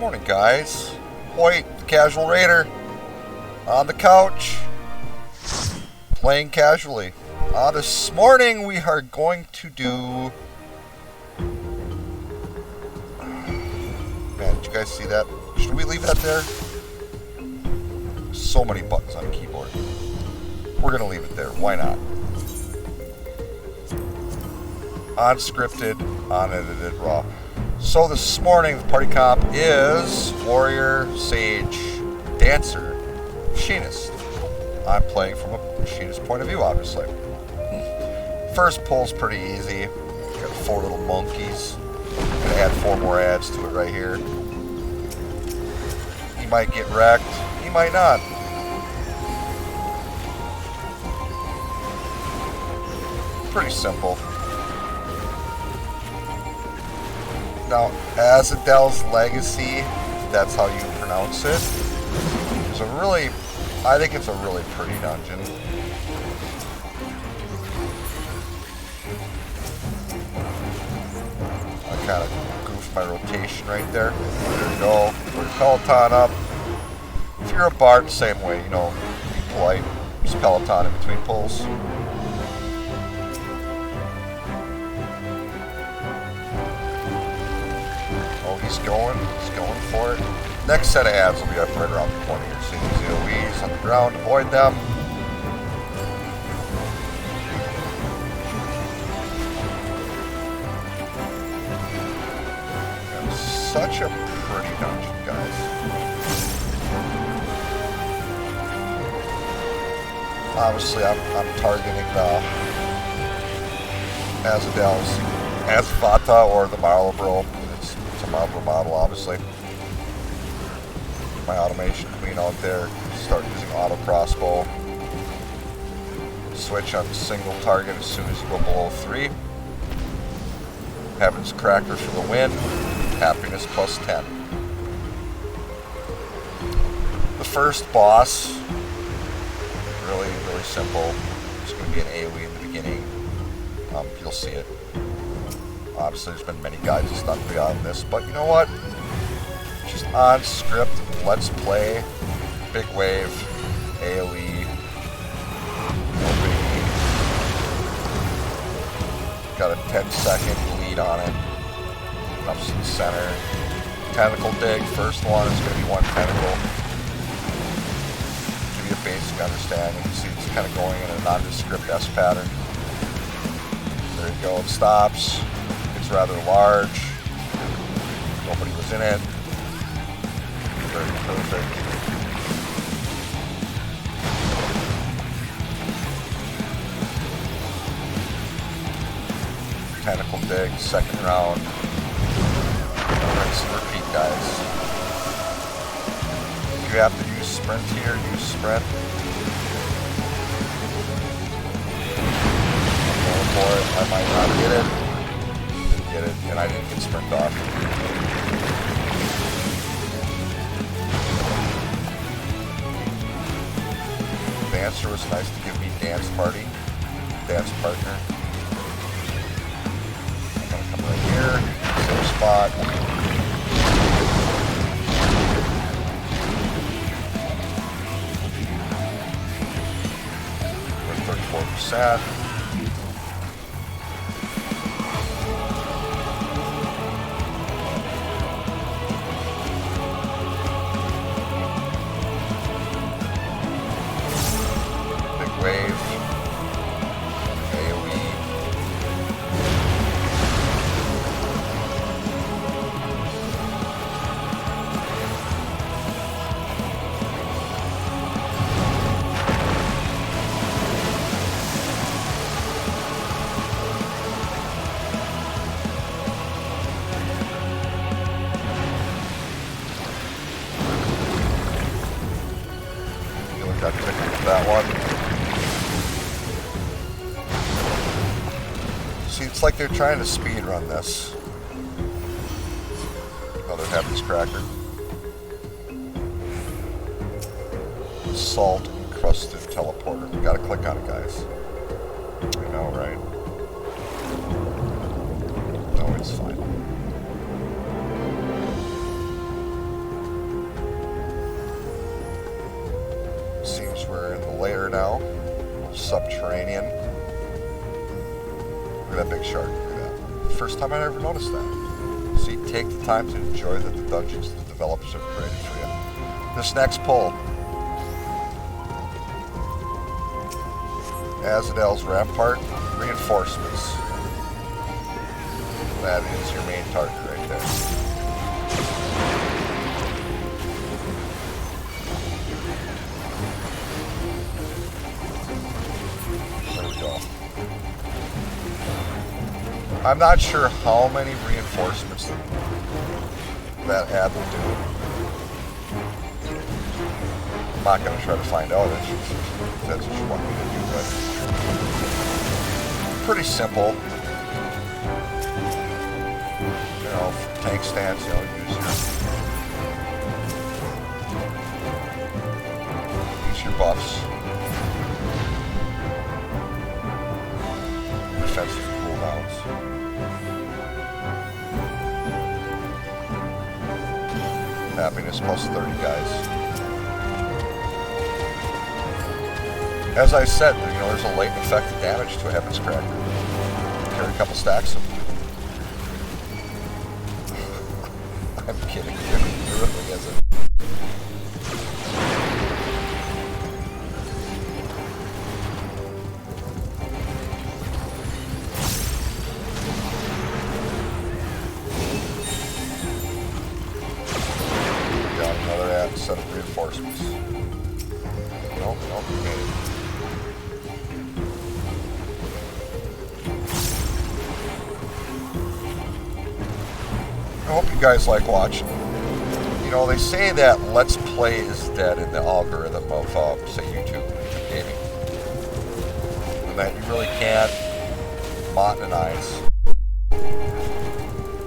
Morning, guys. Hoyt, the casual raider, on the couch, playing casually. This morning we are going to do... Man, did you guys see that? Should we leave that there? So many buttons on the keyboard. We're going to leave it there. Why not? Unscripted, unedited, raw. So this morning, the party comp is Warrior, Sage, Dancer, Machinist. I'm playing from a Machinist point of view, obviously. First pull's pretty easy. Got 4 little monkeys. Gonna add 4 more ads to it right here. He might get wrecked. He might not. Pretty simple. Now, Alzadaal's Legacy, if that's how you pronounce it, is a really, I think it's a really pretty dungeon. I kind of goofed my rotation right there. There you go. Put your Peloton up. If you're a bard, same way, you know, be polite. Just Peloton in between pulls. He's going for it. Next set of ads will be up right around the corner here. See these AoEs on the ground, avoid them. And such a pretty dungeon, guys. Obviously, I'm targeting the Alzadaal's Asvata or the Marlboro. Marlboro model, obviously. My automation queen out there. Start using auto crossbow. Switch on single target as soon as you go below 3. Heaven's Cracker for the win. Happiness plus 10. The first boss, really simple. It's going to be an AoE in the beginning. You'll see it. Obviously, there's been many guides and stuff beyond this, but you know what? Just on script, let's play. Big wave, AoE, no biggie. Got a 10-second lead on it. Up to the center. Tentacle dig, first one is going to be 1 tentacle. Give you a basic understanding. You can see it's kind of going in a nondescript S pattern. There you go, it stops. It's rather large. Nobody was in it. Very perfect. Tentacle dig, second round. Rinse and repeat, guys. If you have to use sprint here, use sprint. I'm going for it. I might not get it. Get it, and I didn't get sprint off. Dancer was nice to give me dance partner. I'm gonna come right here, same spot. We're 34%. Wave, AoE, really got tricky with that one. See, it's like they're trying to speed run this. Oh, they have this cracker. Salt encrusted teleporter. We gotta click on it, guys. I know, right? No, it's fine. now. Subterranean. Look at that big shark. Look at that. First time I ever noticed that. See, take the time to enjoy the dungeons the developers have created for you. This next pull. Alzadaal's Rampart. Reinforcements. That is your main target right there. There we go. I'm not sure how many reinforcements that ad will do. I'm not going to try to find out if that's what you want me to do, but pretty simple. You know, tank stance, you know, use your buffs. Defensive cooldowns. Happiness plus 30 guys. As I said, you know, there's a latent effect of damage to a Heaven's Cracker. Carry a couple stacks of them. I'm kidding. It really isn't. Got another set of reinforcements. Nope, okay. I hope you guys like watching. You know, they say that Let's Play is dead in the algorithm of, say, YouTube gaming. And that you really can't monetize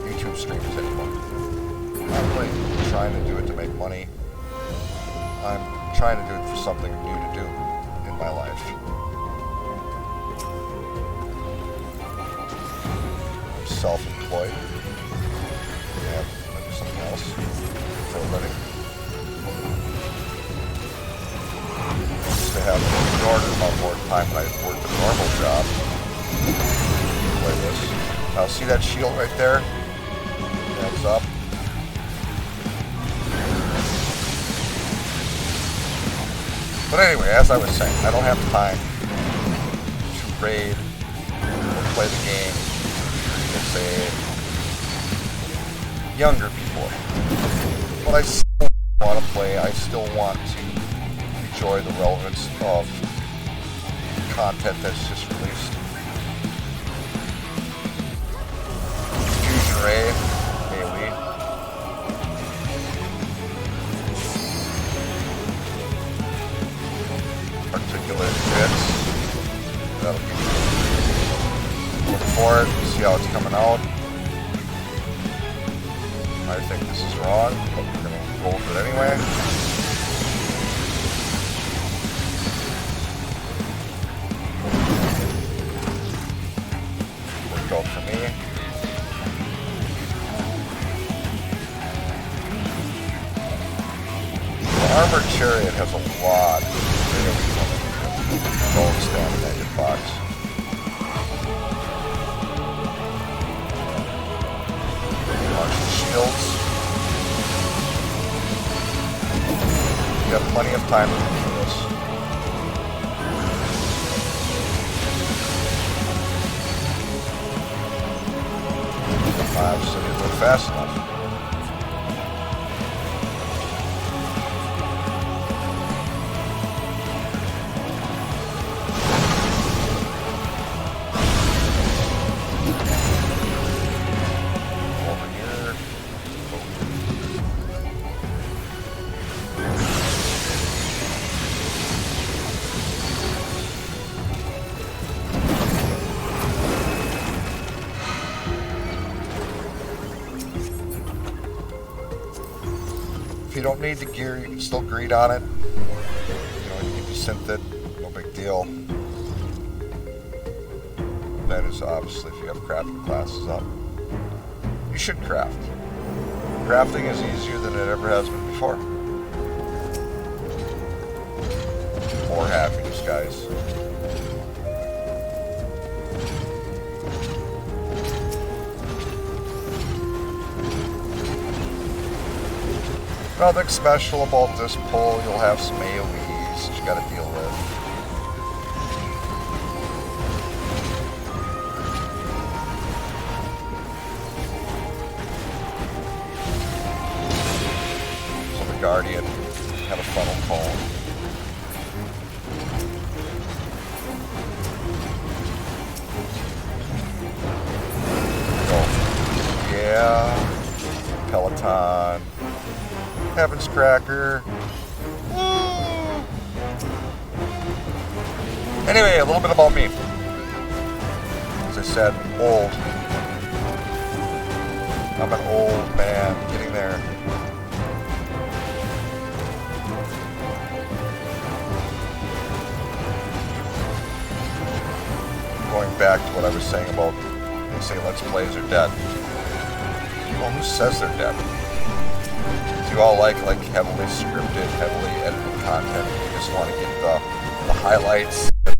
YouTube streamers anymore. I'm not really trying to do it to make money. I'm trying to do it for something new to do in my life. I'm self-employed. Yeah, I do something else for a living. I used to have an extraordinary amount more time when I worked a normal job. Play this. Now see that shield right there? That's up. But anyway, as I was saying, I don't have time to raid or play the game. It's a younger people. But I still want to play. I still want to enjoy the relevance of content that's just released. Fusion Ray, AoE. Articulated bits. That'll be good. Look for it, see how it's coming out. I think this is wrong, but we're going to go with it anyway. Worked out for me. The Armored Chariot has a lot of don't stand in that hitbox. Shields. You have plenty of time to do this. So you do it fast enough. If you don't need the gear, you can still greed on it. You know, you can just synth it, no big deal. That is obviously if you have crafting classes up. You should craft. Crafting is easier than it ever has been before. more happiness, guys. Nothing special about this pull. You'll have some AoEs that you gotta deal with. So the Guardian had a funnel cone. Go. Yeah. Peloton. Heaven's Cracker. Anyway, a little bit about me. As I said, old. I'm an old man, getting there. Going back to what I was saying about, they say Let's Plays are dead. Well, who says they're dead? You all like heavily scripted, heavily edited content. You just want to get the highlights. The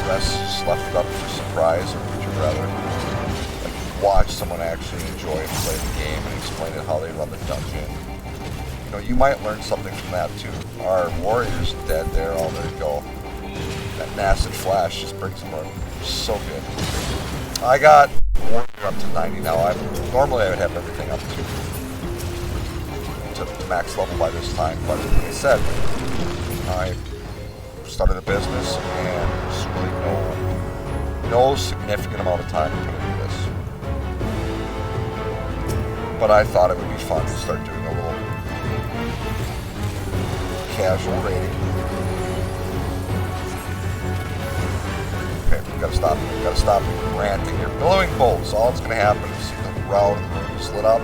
rest just left it up for surprise, or would you rather watch someone actually enjoy and play the game and explain it how they run the dungeon? You know, you might learn something from that too. Our warrior's dead there. Oh, there you go. That acid flash just brings them up. So good. I got warrior up to 90 now. Normally I would have everything up to max level by this time, but like I said, I started a business and there's really no significant amount of time to put into this. But I thought it would be fun to start doing a little casual raiding. Okay, we gotta stop ranting here. Billowing bolts, all that's gonna happen is see the route of the room is lit up.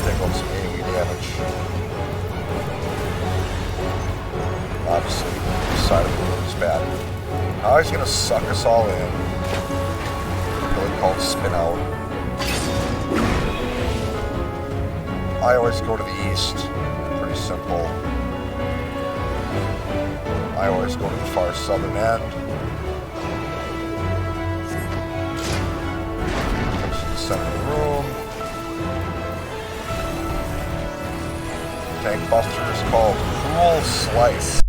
Take on some AoE damage. Obviously, the side of the room is bad. Now he's gonna suck us all in. Really called spin out. I always go to the east. Pretty simple. I always go to the far southern end. Comes to the center of the room. Tank buster is called Cruel Slice.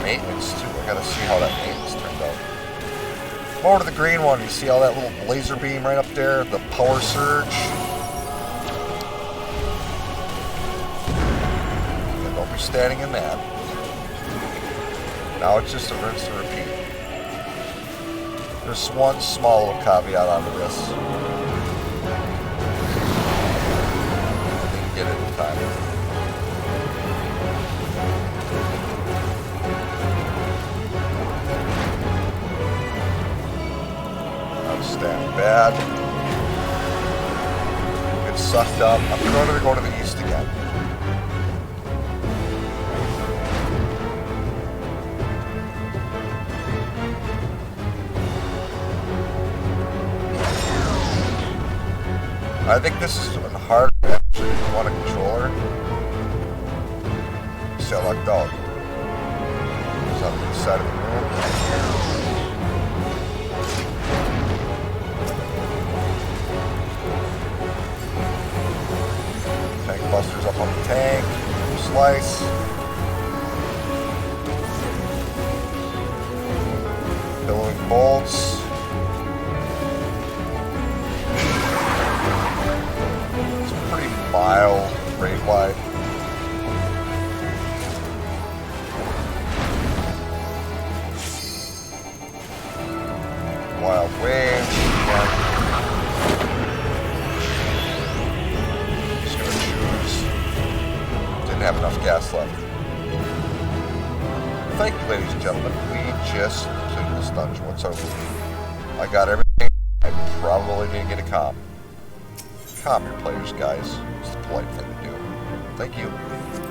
Maintenance too. I gotta see how that maintenance turned out. More to the green one. You see all that little laser beam right up there? The power surge. Yeah, don't be standing in that. Now it's just a rinse and repeat. There's one small little caveat onto this. I didn't get it in time. Stand bad. Get sucked up. I'm going to go to the east again. I think this is hard actually if you want a controller. See, I lucked out. It's on the side of the room. Busters up on the tank, slice. Billowing bolts. It's pretty mild, raid wide. Wild wave. Yeah. Have enough gas left. Thank you, ladies and gentlemen. We just completed this dungeon. What's our loot? I got everything. I probably didn't get a comp. Calm your players, guys. It's the polite thing to do. Thank you.